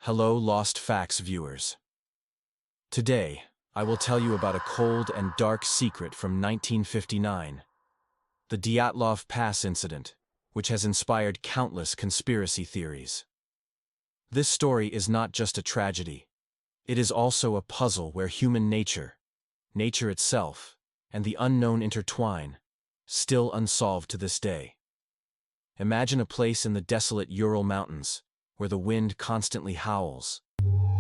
Hello, Lost Facts viewers. Today, I will tell you about a cold and dark secret from 1959, the Dyatlov Pass incident, which has inspired countless conspiracy theories. This story is not just a tragedy. It is also a puzzle where human nature itself, and the unknown intertwine, still unsolved to this day. Imagine a place in the desolate Ural Mountains, where the wind constantly howls,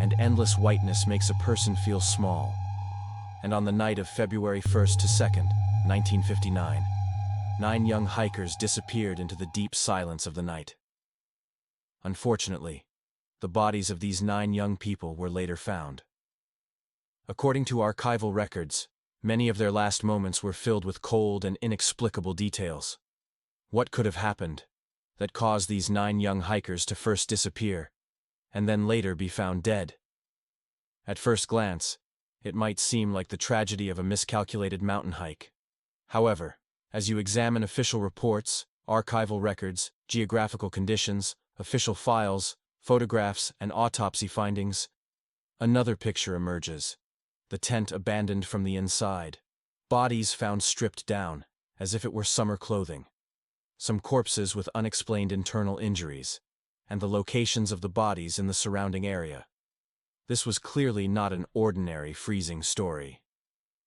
and endless whiteness makes a person feel small. And on the night of February 1st to 2nd, 1959, 9 young hikers disappeared into the deep silence of the night. Unfortunately, the bodies of these 9 young people were later found. According to archival records, many of their last moments were filled with cold and inexplicable details. What could have happened that caused these 9 young hikers to first disappear, and then later be found dead? At first glance, it might seem like the tragedy of a miscalculated mountain hike. However, as you examine official reports, archival records, geographical conditions, official files, photographs, and autopsy findings, another picture emerges. The tent abandoned from the inside. Bodies found stripped down, as if it were summer clothing. Some corpses with unexplained internal injuries, and the locations of the bodies in the surrounding area. This was clearly not an ordinary freezing story.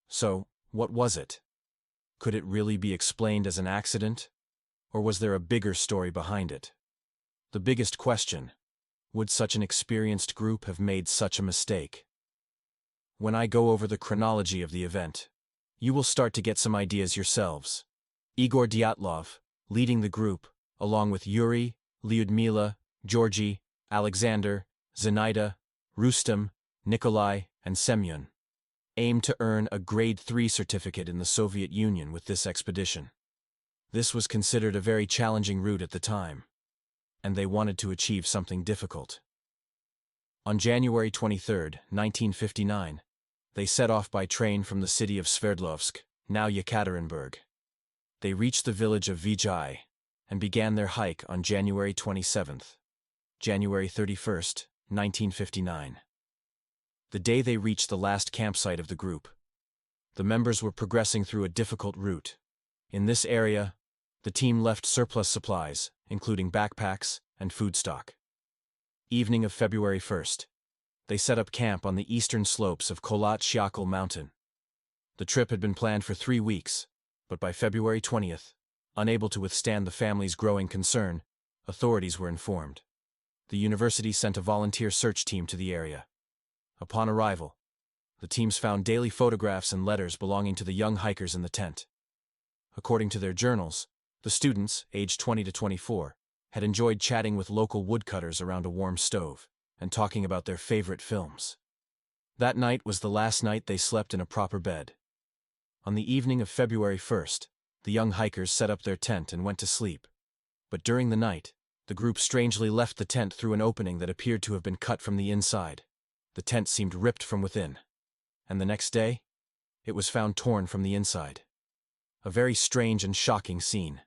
So, what was it? Could it really be explained as an accident? Or was there a bigger story behind it? The biggest question: would such an experienced group have made such a mistake? When I go over the chronology of the event, you will start to get some ideas yourselves. Igor Dyatlov, leading the group, along with Yuri, Lyudmila, Georgy, Alexander, Zenaida, Rustem, Nikolai, and Semyon, aimed to earn a Grade 3 certificate in the Soviet Union with this expedition. This was considered a very challenging route at the time, and they wanted to achieve something difficult. On January 23, 1959, they set off by train from the city of Sverdlovsk, now Yekaterinburg. They reached the village of Vijay and began their hike on January 27th, January 31st, 1959. The day they reached the last campsite of the group. The members were progressing through a difficult route. In this area, the team left surplus supplies, including backpacks and food stock. Evening of February 1st, they set up camp on the eastern slopes of Kholat Syakhl mountain. The trip had been planned for 3 weeks, but by February 20th, unable to withstand the family's growing concern, authorities were informed. The university sent a volunteer search team to the area. Upon arrival, the teams found daily photographs and letters belonging to the young hikers in the tent. According to their journals, the students, aged 20 to 24, had enjoyed chatting with local woodcutters around a warm stove and talking about their favorite films. That night was the last night they slept in a proper bed. On the evening of February 1st, the young hikers set up their tent and went to sleep. But during the night, the group strangely left the tent through an opening that appeared to have been cut from the inside. The tent seemed ripped from within. And the next day, it was found torn from the inside. A very strange and shocking scene.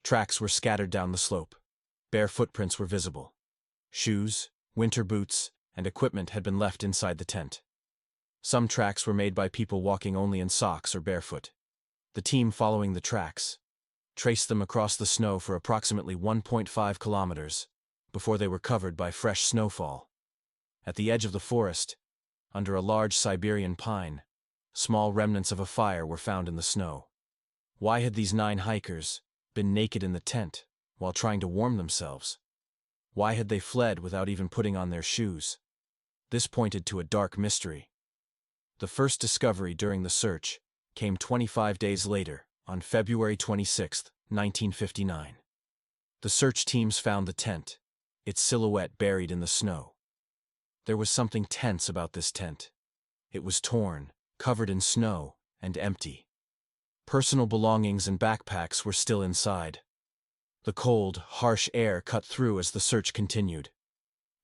Tracks were scattered down the slope. Bare footprints were visible. Shoes, winter boots, and equipment had been left inside the tent. Some tracks were made by people walking only in socks or barefoot. The team following the tracks traced them across the snow for approximately 1.5 kilometers before they were covered by fresh snowfall. At the edge of the forest, under a large Siberian pine, small remnants of a fire were found in the snow. Why had these 9 hikers been naked in the tent while trying to warm themselves? Why had they fled without even putting on their shoes? This pointed to a dark mystery. The first discovery during the search came 25 days later, on February 26, 1959. The search teams found the tent, its silhouette buried in the snow. There was something tense about this tent. It was torn, covered in snow, and empty. Personal belongings and backpacks were still inside. The cold, harsh air cut through as the search continued.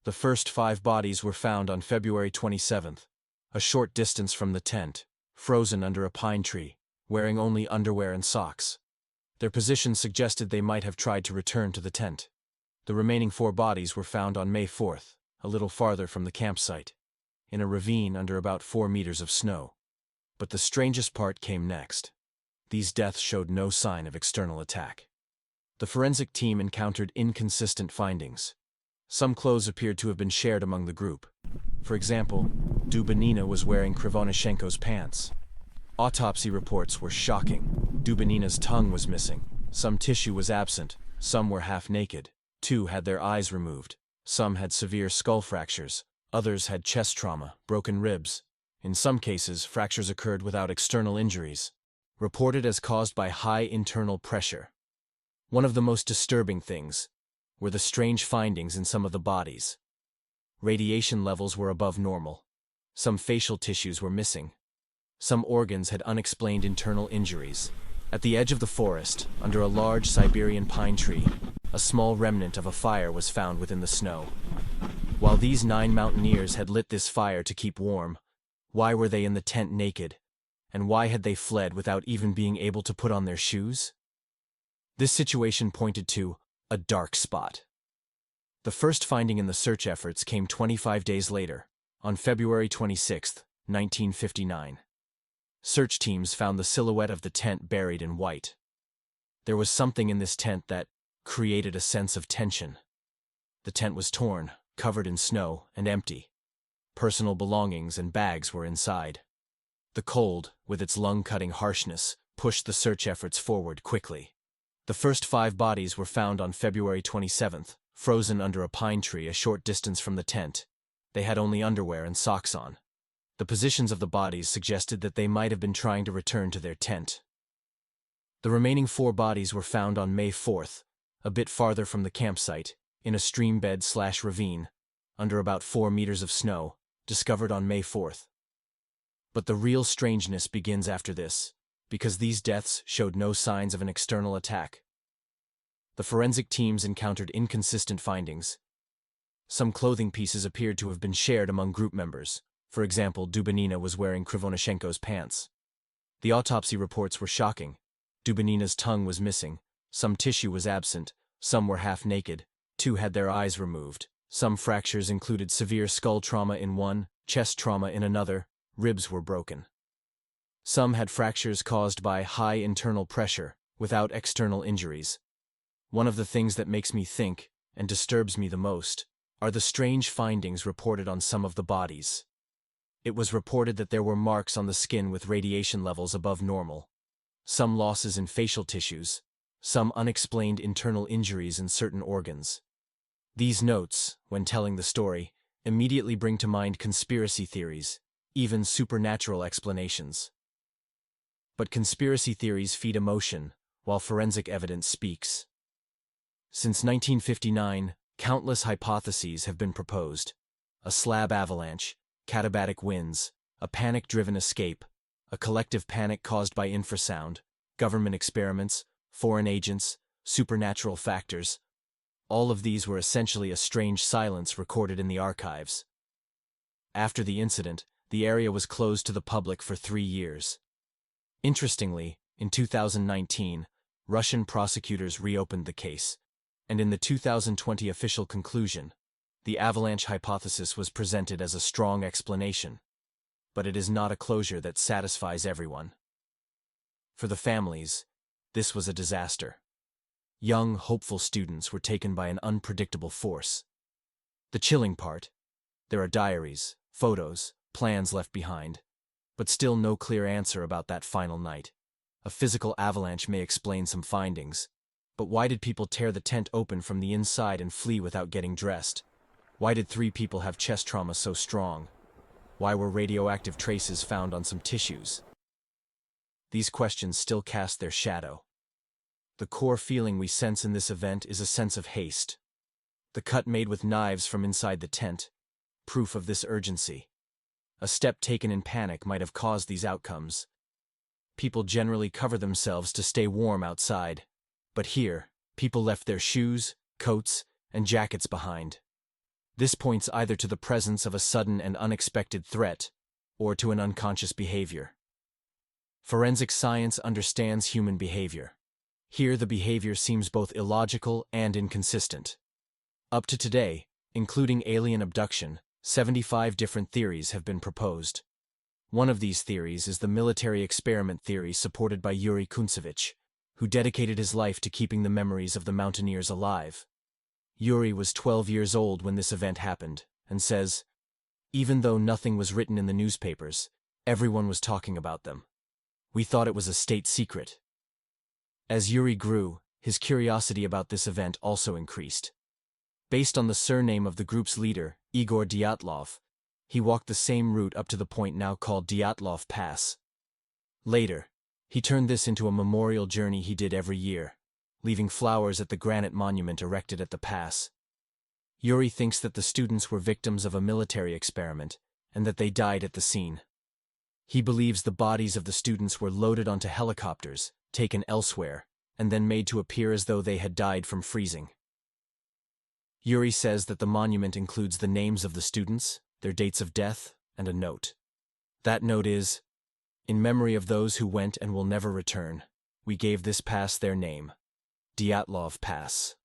The first 5 bodies were found on February 27th, a short distance from the tent, frozen under a pine tree, wearing only underwear and socks. Their position suggested they might have tried to return to the tent. The remaining 4 bodies were found on May 4th, a little farther from the campsite, in a ravine under about 4 meters of snow. But the strangest part came next. These deaths showed no sign of external attack. The forensic team encountered inconsistent findings. Some clothes appeared to have been shared among the group. For example, Dubinina was wearing Krivonyshenko's pants. Autopsy reports were shocking. Dubinina's tongue was missing. Some tissue was absent. Some were half naked. 2 had their eyes removed. Some had severe skull fractures. Others had chest trauma, broken ribs. In some cases, fractures occurred without external injuries, reported as caused by high internal pressure. One of the most disturbing things were the strange findings in some of the bodies. Radiation levels were above normal. Some facial tissues were missing. Some organs had unexplained internal injuries. At the edge of the forest, under a large Siberian pine tree, a small remnant of a fire was found within the snow. While these 9 mountaineers had lit this fire to keep warm, why were they in the tent naked? And why had they fled without even being able to put on their shoes? This situation pointed to a dark spot. The first finding in the search efforts came 25 days later, on February 26, 1959. Search teams found the silhouette of the tent buried in white. There was something in this tent that created a sense of tension. The tent was torn, covered in snow, and empty. Personal belongings and bags were inside. The cold, with its lung-cutting harshness, pushed the search efforts forward quickly. The first 5 bodies were found on February 27th, frozen under a pine tree a short distance from the tent. They had only underwear and socks on. The positions of the bodies suggested that they might have been trying to return to their tent. The remaining 4 bodies were found on May 4th, a bit farther from the campsite, in a stream bed/ravine, under about 4 meters of snow, discovered on May 4th. But the real strangeness begins after this, because these deaths showed no signs of an external attack. The forensic teams encountered inconsistent findings. Some clothing pieces appeared to have been shared among group members. For example, Dubinina was wearing Krivonyshenko's pants. The autopsy reports were shocking. Dubinina's tongue was missing. Some tissue was absent. Some were half naked. 2 had their eyes removed. Some fractures included severe skull trauma in one, chest trauma in another. Ribs were broken. Some had fractures caused by high internal pressure, without external injuries. One of the things that makes me think, and disturbs me the most, are the strange findings reported on some of the bodies. It was reported that there were marks on the skin with radiation levels above normal. Some losses in facial tissues. Some unexplained internal injuries in certain organs. These notes, when telling the story, immediately bring to mind conspiracy theories, even supernatural explanations. But conspiracy theories feed emotion, while forensic evidence speaks. Since 1959, countless hypotheses have been proposed. A slab avalanche, katabatic winds, a panic-driven escape, a collective panic caused by infrasound, government experiments, foreign agents, supernatural factors. All of these were essentially a strange silence recorded in the archives. After the incident, the area was closed to the public for 3 years. Interestingly, in 2019, Russian prosecutors reopened the case, and in the 2020 official conclusion, the avalanche hypothesis was presented as a strong explanation. But it is not a closure that satisfies everyone. For the families, this was a disaster. Young, hopeful students were taken by an unpredictable force. The chilling part: there are diaries, photos, plans left behind, but still no clear answer about that final night. A physical avalanche may explain some findings, but why did people tear the tent open from the inside and flee without getting dressed? Why did 3 people have chest trauma so strong? Why were radioactive traces found on some tissues? These questions still cast their shadow. The core feeling we sense in this event is a sense of haste. The cut made with knives from inside the tent, proof of this urgency. A step taken in panic might have caused these outcomes. People generally cover themselves to stay warm outside, but here, people left their shoes, coats, and jackets behind. This points either to the presence of a sudden and unexpected threat, or to an unconscious behavior. Forensic science understands human behavior. Here the behavior seems both illogical and inconsistent. Up to today, Including alien abduction, 75 different theories have been proposed. One of these theories is the military experiment theory supported by Yuri Kuntsevich, who dedicated his life to keeping the memories of the mountaineers alive. Yuri was 12 years old when this event happened, and says, "Even though nothing was written in the newspapers, everyone was talking about them. We thought it was a state secret." As Yuri grew, his curiosity about this event also increased. Based on the surname of the group's leader, Igor Dyatlov, he walked the same route up to the point now called Dyatlov Pass. Later, he turned this into a memorial journey he did every year, leaving flowers at the granite monument erected at the pass. Yuri thinks that the students were victims of a military experiment and that they died at the scene. He believes the bodies of the students were loaded onto helicopters, taken elsewhere, and then made to appear as though they had died from freezing. Yuri says that the monument includes the names of the students, their dates of death, and a note. That note is, "In memory of those who went and will never return, we gave this pass their name, Dyatlov Pass."